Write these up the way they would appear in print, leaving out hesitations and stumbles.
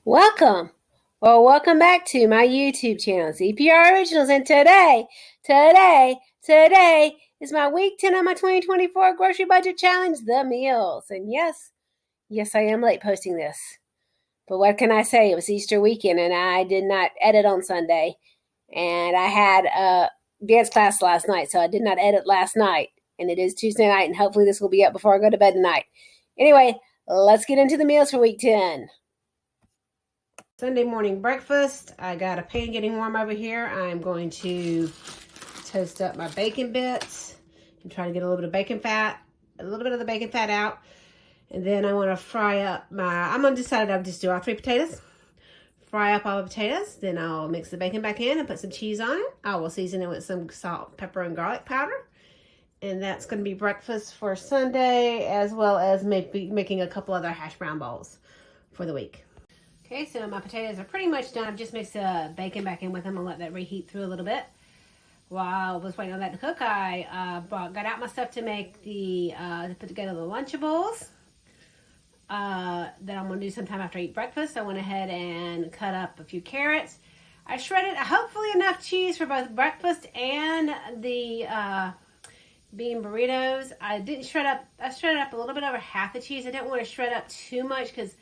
Welcome or welcome back to my YouTube channel, CPR Originals. And today is my week 10 of my 2024 grocery budget challenge, the meals. And yes, I am late posting this. But what can I say? It was Easter weekend and I did not edit on Sunday. And I had a dance class last night, so I did not edit last night. And it is Tuesday night, and hopefully this will be up before I go to bed tonight. Anyway, let's get into the meals for week 10. Sunday morning breakfast. I got a pan getting warm over here. I'm going to toast up my bacon bits and try to get a little bit of bacon fat, a little bit of the bacon fat out. And then I want to fry up I'm going to decide I'll just do all 3 potatoes. Fry up all the potatoes. Then I'll mix the bacon back in and put some cheese on it. I will season it with some salt, pepper, and garlic powder. And that's going to be breakfast for Sunday, as well as maybe making a couple other hash brown bowls for the week. Okay, so my potatoes are pretty much done. I've just mixed the bacon back in with them and let that reheat through a little bit. While I was waiting on that to cook, I got out my stuff to make to put together the Lunchables that I'm going to do sometime after I eat breakfast. I went ahead and cut up a few carrots. I shredded hopefully enough cheese for both breakfast and the bean burritos. I shredded up a little bit over half the cheese. I didn't want to shred up too much because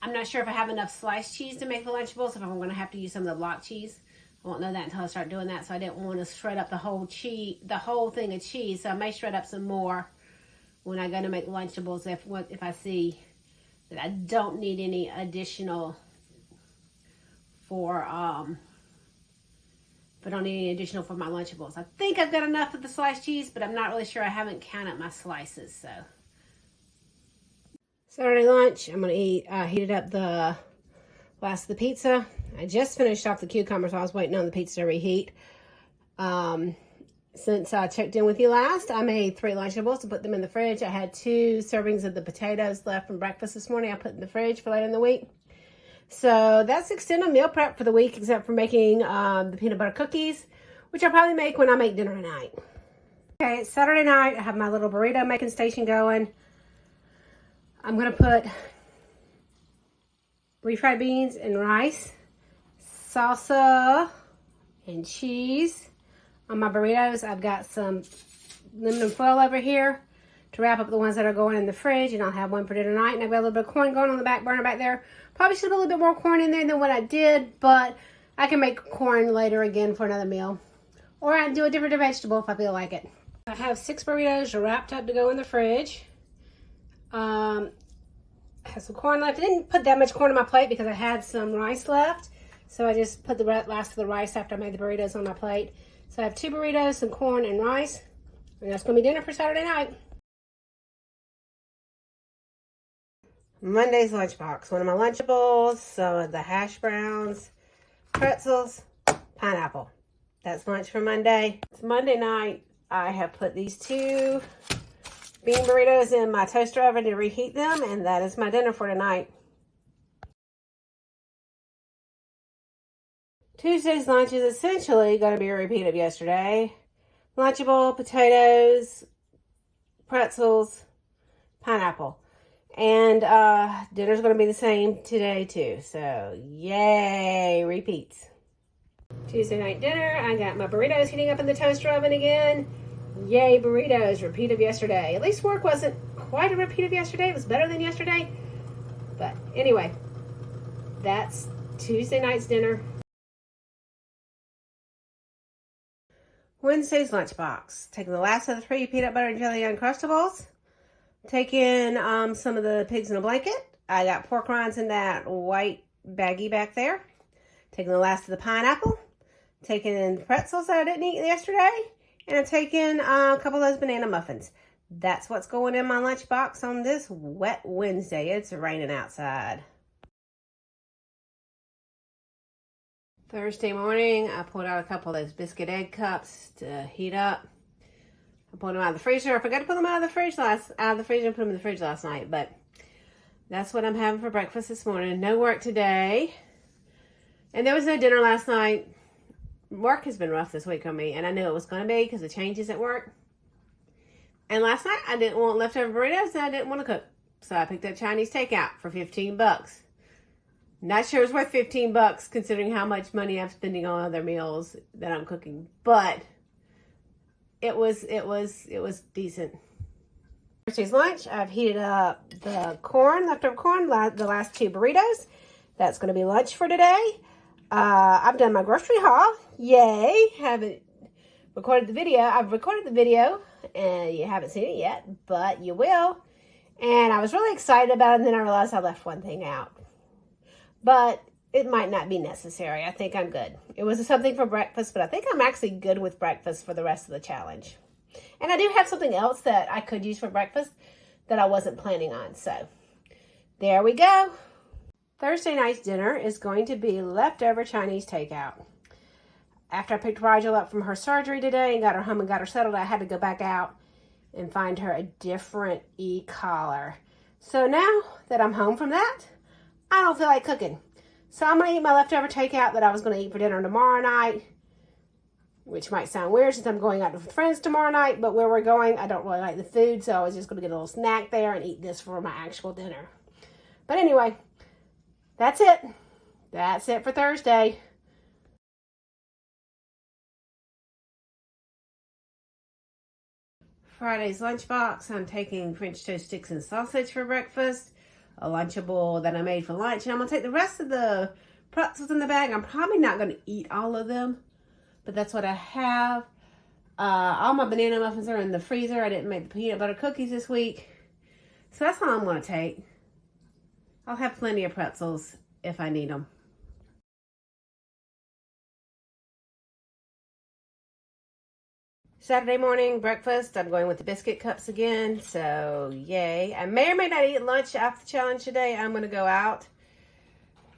I'm not sure if I have enough sliced cheese to make the Lunchables, if I'm going to have to use some of the block cheese. I won't know that until I start doing that, so I didn't want to shred up the whole thing of cheese, so I may shred up some more when I go to make Lunchables if I see that I don't need any additional for my Lunchables. I think I've got enough of the sliced cheese, but I'm not really sure. I haven't counted my slices, so. Saturday lunch, I'm going to heated up the last of the pizza. I just finished off the cucumbers, so I was waiting on the pizza to reheat. Since I checked in with you last, I made 3 Lunchables to put them in the fridge. I had 2 servings of the potatoes left from breakfast this morning. I put in the fridge for later in the week. So that's extended meal prep for the week, except for making the peanut butter cookies, which I'll probably make when I make dinner tonight. Okay, it's Saturday night. I have my little burrito making station going. I'm going to put refried beans and rice, salsa, and cheese on my burritos. I've got some aluminum foil over here to wrap up the ones that are going in the fridge, and I'll have one for dinner tonight. And I've got a little bit of corn going on the back burner back there. Probably should have a little bit more corn in there than what I did, but I can make corn later again for another meal. Or I can do a different vegetable if I feel like it. I have 6 burritos wrapped up to go in the fridge. I have some corn left. I didn't put that much corn on my plate because I had some rice left. So I just put the last of the rice after I made the burritos on my plate. So I have 2 burritos, some corn, and rice. And that's going to be dinner for Saturday night. Monday's lunchbox. One of my Lunchables, some of the hash browns, pretzels, pineapple. That's lunch for Monday. It's Monday night. I have put these 2 bean burritos in my toaster oven to reheat them, and that is my dinner for tonight. Tuesday's lunch is essentially going to be a repeat of yesterday. Lunchable, potatoes, pretzels, pineapple. And dinner's going to be the same today too. So, yay, repeats. Tuesday night dinner, I got my burritos heating up in the toaster oven again. Yay, burritos, repeat of yesterday. At least work wasn't quite a repeat of yesterday. It was better than yesterday. But anyway, that's Tuesday night's dinner. Wednesday's lunchbox. Taking the last of the 3 peanut butter and jelly Uncrustables. Taking some of the pigs in a blanket. I got pork rinds in that white baggie back there. Taking the last of the pineapple. Taking pretzels that I didn't eat yesterday. And I'm taking a couple of those banana muffins. That's what's going in my lunchbox on this wet Wednesday. It's raining outside. Thursday morning, I pulled out a couple of those biscuit egg cups to heat up. I pulled them out of the freezer. I forgot to put them out of the freezer and put them in the fridge last night. But that's what I'm having for breakfast this morning. No work today. And there was no dinner last night. Work has been rough this week on me, and I knew it was going to be because of changes at work. And last night, I didn't want leftover burritos, and I didn't want to cook. So I picked up Chinese takeout for $15. Not sure it's worth $15 considering how much money I'm spending on other meals that I'm cooking, but it was decent. Thursday's lunch, I've heated up the leftover corn, the last 2 burritos. That's going to be lunch for today. I've done my grocery haul. Yay! Haven't recorded the video. I've recorded the video, and you haven't seen it yet, but you will. And I was really excited about it, and then I realized I left one thing out. But it might not be necessary. I think I'm good. It was something for breakfast, but I think I'm actually good with breakfast for the rest of the challenge. And I do have something else that I could use for breakfast that I wasn't planning on. So there we go. Thursday night's dinner is going to be leftover Chinese takeout. After I picked Rigel up from her surgery today and got her home and got her settled, I had to go back out and find her a different e-collar. So now that I'm home from that, I don't feel like cooking. So I'm going to eat my leftover takeout that I was going to eat for dinner tomorrow night, which might sound weird since I'm going out with friends tomorrow night, but where we're going, I don't really like the food, so I was just going to get a little snack there and eat this for my actual dinner. But anyway, that's it. That's it for Thursday. Friday's lunchbox, I'm taking French toast sticks and sausage for breakfast, a Lunchable that I made for lunch, and I'm going to take the rest of the pretzels in the bag. I'm probably not going to eat all of them, but that's what I have. All my banana muffins are in the freezer. I didn't make the peanut butter cookies this week, so that's all I'm going to take. I'll have plenty of pretzels if I need them. Saturday morning breakfast, I'm going with the biscuit cups again, so yay. I may or may not eat lunch after the challenge today. I'm going to go out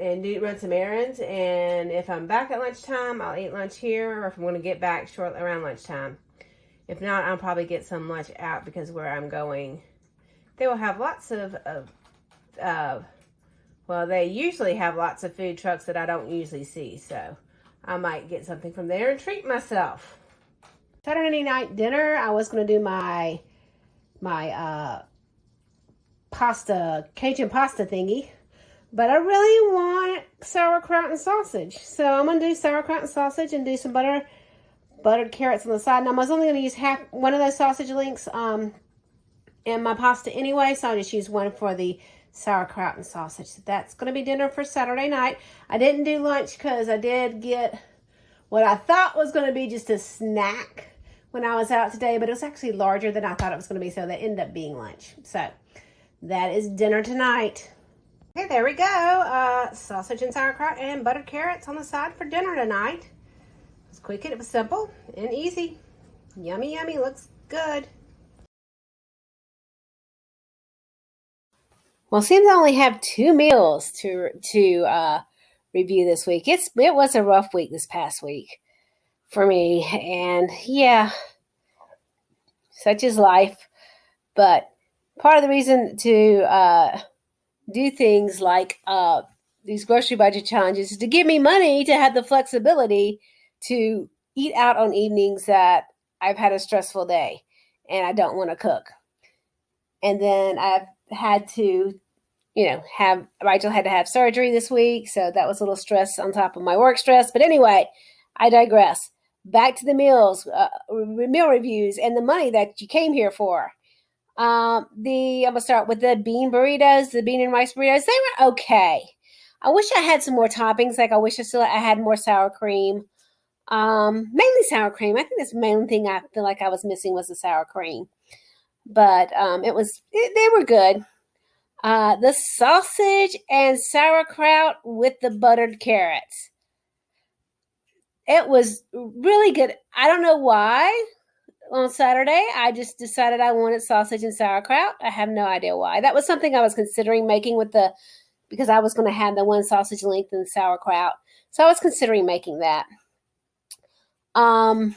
and run some errands, and if I'm back at lunchtime, I'll eat lunch here, or if I'm going to get back shortly around lunchtime. If not, I'll probably get some lunch out because where I'm going, they will have lots of well, they usually have lots of food trucks that I don't usually see, so I might get something from there and treat myself. Saturday night dinner, I was going to do my Cajun pasta thingy, but I really want sauerkraut and sausage. So I'm going to do sauerkraut and sausage and do some buttered carrots on the side. And I was only going to use one of those sausage links in my pasta anyway, so I'll just use one for the sauerkraut and sausage. So that's going to be dinner for Saturday night. I didn't do lunch because I did get what I thought was going to be just a snack when I was out today, but it was actually larger than I thought it was going to be, so that ended up being lunch. So that is dinner tonight. Okay, there we go. Sausage and sauerkraut and buttered carrots on the side for dinner tonight. It was quick and it was simple and easy. Yummy, yummy. Looks good. Well, it seems I only have 2 meals to review this week. It was a rough week this past week for me, and yeah, such is life. But part of the reason to do things like these grocery budget challenges is to give me money to have the flexibility to eat out on evenings that I've had a stressful day and I don't want to cook. And then I've had to, Rachel had to have surgery this week, so that was a little stress on top of my work stress. But anyway, I digress. Back to the meals, meal reviews, and the money that you came here for. I'm gonna start with the bean burritos, the bean and rice burritos. They were okay. I wish I had some more toppings. Like I wish I had more sour cream. Mainly sour cream. I think that's the main thing I feel like I was missing was the sour cream. But they were good. The sausage and sauerkraut with the buttered carrots. It was really good. I don't know why. On Saturday, I just decided I wanted sausage and sauerkraut. I have no idea why. That was something I was considering making because I was going to have the one sausage link and sauerkraut. So I was considering making that. I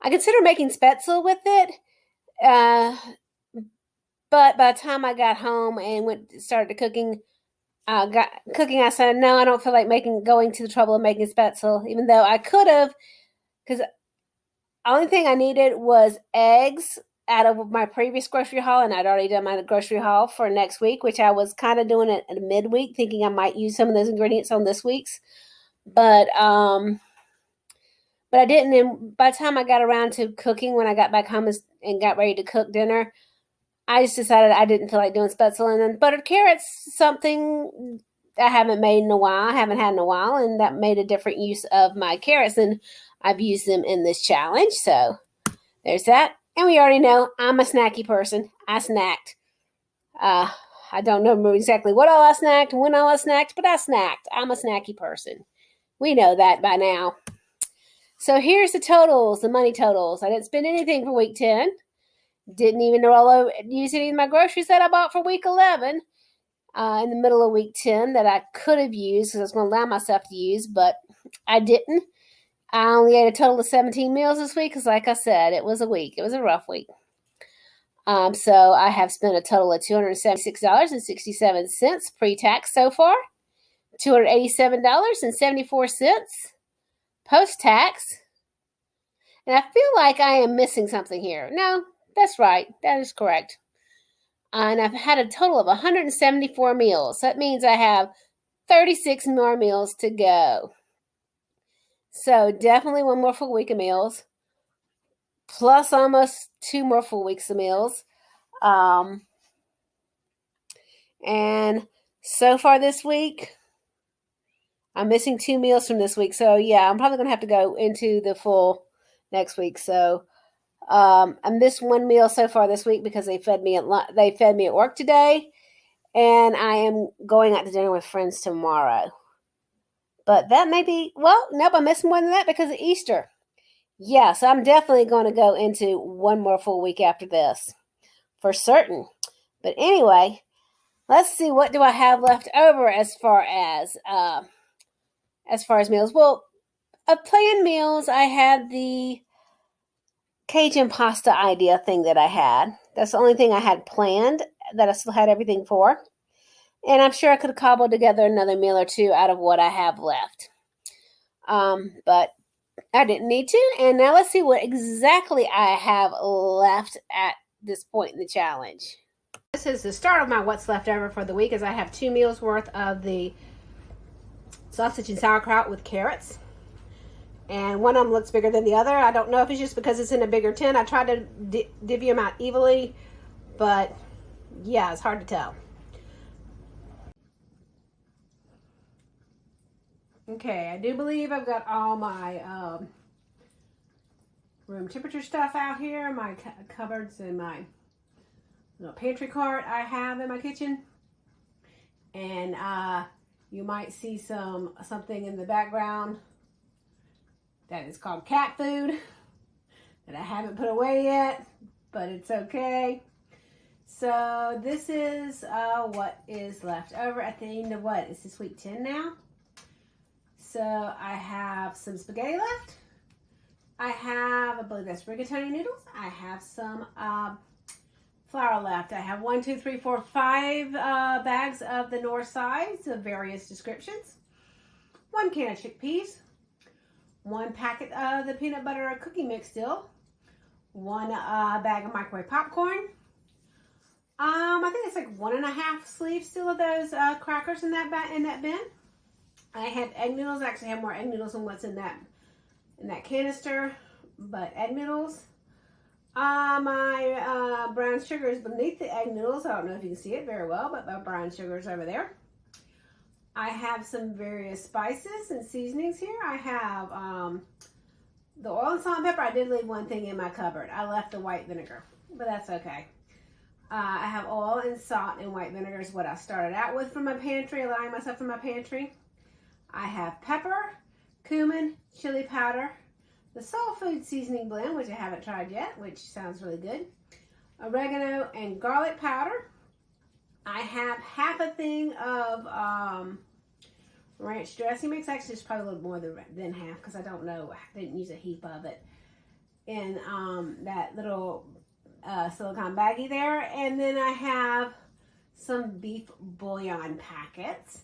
considered making spätzle with it. But by the time I got home and started cooking, I said, no, I don't feel like going to the trouble of making spätzle, even though I could have, because the only thing I needed was eggs, out of my previous grocery haul, and I'd already done my grocery haul for next week, which I was kind of doing it at midweek, thinking I might use some of those ingredients on this week's. But I didn't. And by the time I got around to cooking, when I got back home and got ready to cook dinner, I just decided I didn't feel like doing spetzel. And then buttered carrots, something I haven't made in a while, I haven't had in a while, and that made a different use of my carrots, and I've used them in this challenge. So there's that. And we already know I'm a snacky person. I snacked. I don't know exactly what all I snacked, when all I snacked, but I snacked. I'm a snacky person. We know that by now. So here's the totals, the money totals. I didn't spend anything for week 10. Didn't even use any of my groceries that I bought for week 11 in the middle of week 10 that I could have used because I was going to allow myself to use, but I didn't. I only ate a total of 17 meals this week because, like I said, it was a week. It was a rough week. So I have spent a total of $276.67 pre-tax so far, $287.74 post-tax. And I feel like I am missing something here. No, that's right. That is correct. And I've had a total of 174 meals. That means I have 36 more meals to go. So definitely one more full week of meals, plus almost 2 more full weeks of meals. And so far this week, I'm missing 2 meals from this week. So yeah, I'm probably going to have to go into the full next week. So I missed 1 meal so far this week because they fed me at work today, and I am going out to dinner with friends tomorrow. But that may be, well, nope, I'm missing more than that because of Easter. Yes, I'm definitely going to go into 1 more full week after this, for certain. But anyway, let's see, what do I have left over as far as meals? Well, of planned meals, I had the Cajun pasta idea thing that I had. That's the only thing I had planned that I still had everything for. And I'm sure I could have cobbled together another meal or 2 out of what I have left. But I didn't need to. And now let's see what exactly I have left at this point in the challenge. This is the start of my what's left over for the week, as I have 2 meals worth of the sausage and sauerkraut with carrots. And one of them looks bigger than the other. I don't know if it's just because it's in a bigger tin. I tried to divvy them out evenly, but yeah, it's hard to tell. Okay, I do believe I've got all my room temperature stuff out here, my cupboards and my little pantry cart I have in my kitchen. And you might see something in the background that is called cat food that I haven't put away yet, but it's okay. So this is what is left over at the end of what? Is this week 10 now? So I have some spaghetti left. I believe that's rigatoni noodles. I have some flour left. I have 1, 2, 3, 4, 5 bags of the North Sides of various descriptions. 1 can of chickpeas. 1 packet of the peanut butter cookie mix still. 1 bag of microwave popcorn. I think it's like 1.5 sleeves still of those crackers in that bin. I have egg noodles. I actually have more egg noodles than what's in that canister, but egg noodles. My brown sugar is beneath the egg noodles. I don't know if you can see it very well, but my brown sugar is over there. I have some various spices and seasonings here. I have the oil and salt and pepper. I did leave one thing in my cupboard. I left the white vinegar, but that's okay. I have oil and salt and white vinegar is what I started out with from my pantry, allowing myself from my pantry. I have pepper, cumin, chili powder, the soul food seasoning blend, which I haven't tried yet, which sounds really good, oregano and garlic powder. I have half a thing of ranch dressing mix. Actually, it's probably a little more than half because I don't know. I didn't use a heap of it in that little silicone baggie there. And then I have some beef bouillon packets.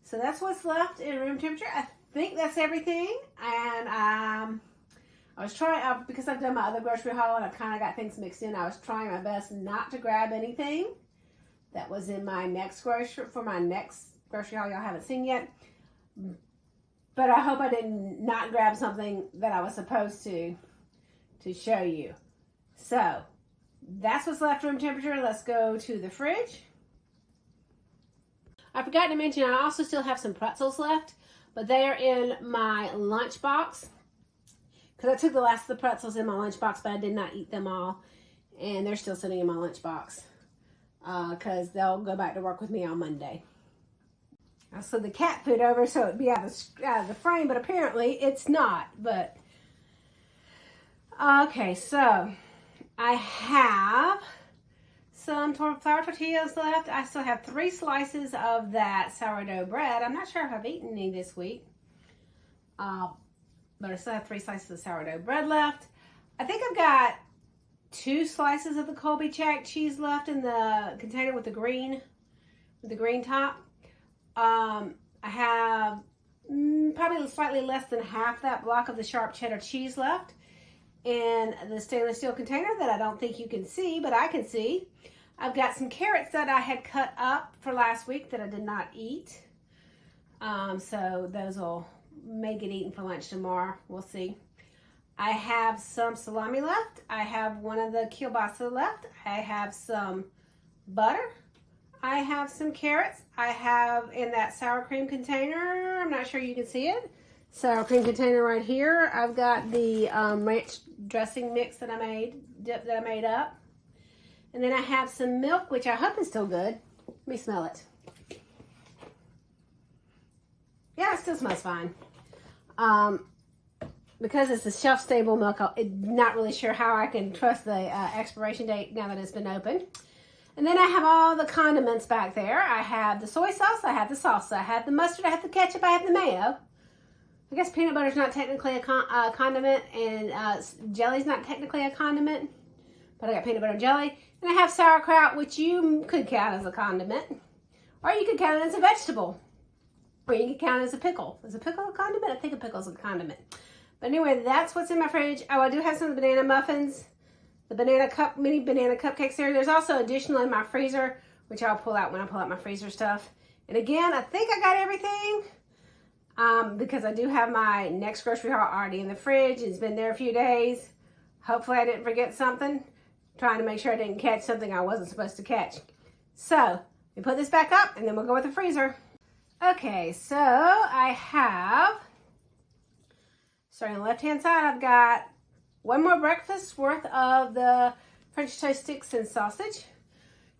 So that's what's left in room temperature. I think that's everything. And I was trying, because I've done my other grocery haul and I've kind of got things mixed in, I was trying my best not to grab anything that was in my next grocery haul y'all haven't seen yet. But I hope I did not grab something that I was supposed to show you. So, that's what's left room temperature. Let's go to the fridge. I forgot to mention, I also still have some pretzels left, but they are in my lunchbox. Because I took the last of the pretzels in my lunchbox, but I did not eat them all. And they're still sitting in my lunchbox. Because they'll go back to work with me on Monday. I slid the cat food over so it'd be out of the frame, but apparently it's not. But okay, so I have some flour tortillas left. I still have 3 slices of that sourdough bread. I'm not sure if I've eaten any this week. But I still have 3 slices of sourdough bread left. I think I've got 2 slices of the Colby Jack cheese left in the container with the green top. I have probably slightly less than half that block of the sharp cheddar cheese left in the stainless steel container that I don't think you can see, but I can see. I've got some carrots that I had cut up for last week that I did not eat. So those may get eaten for lunch tomorrow. We'll see. I have some salami left. I have one of the kielbasa left. I have some butter. I have some carrots. I have in that sour cream container, I'm not sure you can see it, sour cream container right here. I've got the ranch dressing mix that I made up. And then I have some milk, which I hope is still good. Let me smell it. Yeah, it still smells fine. Because it's a shelf-stable milk, I'm not really sure how I can trust the expiration date now that it's been opened. And then I have all the condiments back there. I have the soy sauce, I have the salsa, I have the mustard, I have the ketchup, I have the mayo. I guess peanut butter is not technically a condiment, and jelly's not technically a condiment, but I got peanut butter and jelly. And I have sauerkraut, which you could count as a condiment, or you could count it as a vegetable, or you could count it as a pickle. Is a pickle a condiment? I think a pickle is a condiment. But anyway, that's what's in my fridge. Oh, I do have some of the banana muffins, the mini banana cupcakes there. There's also additional in my freezer, which I'll pull out when I pull out my freezer stuff. And again, I think I got everything because I do have my next grocery haul already in the fridge. It's been there a few days. Hopefully I didn't forget something. Trying to make sure I didn't catch something I wasn't supposed to catch. So, we put this back up and then we'll go with the freezer. Okay, so I have, starting on the left-hand side, I've got one more breakfast worth of the French toast sticks and sausage.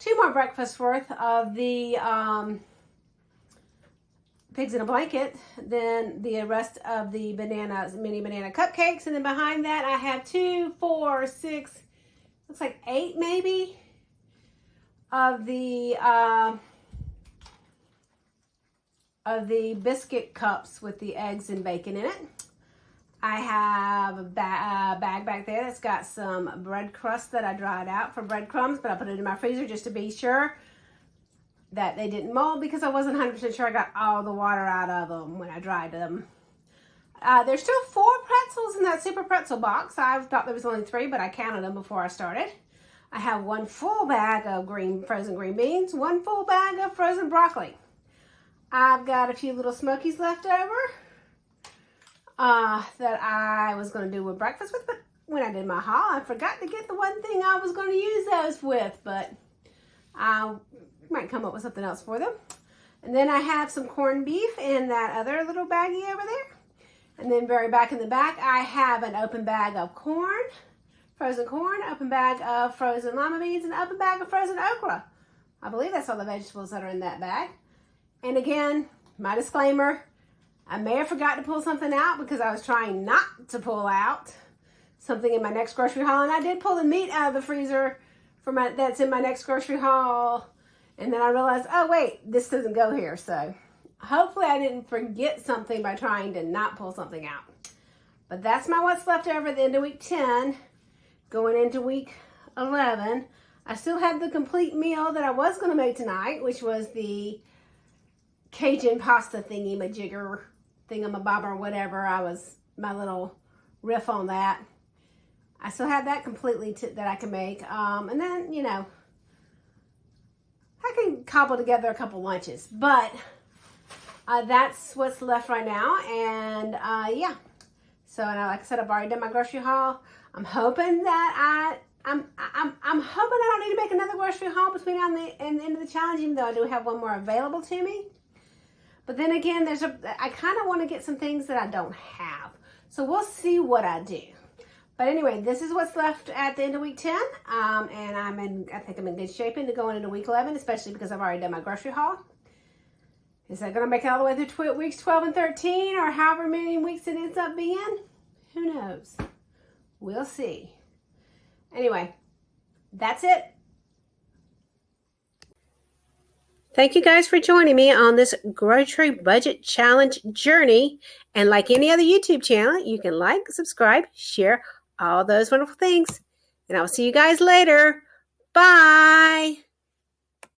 2 more breakfasts worth of the pigs in a blanket. Then the rest of the mini banana cupcakes. And then behind that I have 2, 4, 6, looks like 8 maybe of the biscuit cups with the eggs and bacon in it. I have a bag back there that's got some bread crust that I dried out for breadcrumbs, but I put it in my freezer just to be sure that they didn't mold because I wasn't 100% sure I got all the water out of them when I dried them. There's still 4 pretzels in that super pretzel box. I thought there was only 3, but I counted them before I started. I have 1 full bag of frozen green beans, 1 full bag of frozen broccoli. I've got a few little Smokies left over that I was going to do with breakfast with, but when I did my haul, I forgot to get the one thing I was going to use those with, but I might come up with something else for them. And then I have some corned beef in that other little baggie over there. And then very back in the back, I have an open bag of corn, frozen corn, open bag of frozen lima beans, and open bag of frozen okra. I believe that's all the vegetables that are in that bag. And again, my disclaimer, I may have forgot to pull something out because I was trying not to pull out something in my next grocery haul. And I did pull the meat out of the freezer that's in my next grocery haul. And then I realized, oh wait, this doesn't go here. So hopefully I didn't forget something by trying to not pull something out. But that's my what's left over at the end of week 10. Going into week 11, I still have the complete meal that I was going to make tonight, which was the Cajun pasta thingy-majigger, thingamabobber, whatever. My little riff on that. I still have that completely that I can make. And then, you know, I can cobble together a couple lunches. But that's what's left right now. And yeah. So like I said, I've already done my grocery haul. I'm hoping that I'm hoping I don't need to make another grocery haul between now and the end of the challenge, even though I do have one more available to me. But then again, I kind of want to get some things that I don't have. So we'll see what I do. But anyway, this is what's left at the end of week 10. And I think I'm in good shape into going into week 11, especially because I've already done my grocery haul. Is that going to make it all the way through weeks 12 and 13 or however many weeks it ends up being? Who knows? We'll see. Anyway, that's it. Thank you guys for joining me on this grocery budget challenge journey. And like any other YouTube channel, you can like, subscribe, share, all those wonderful things. And I'll see you guys later. Bye.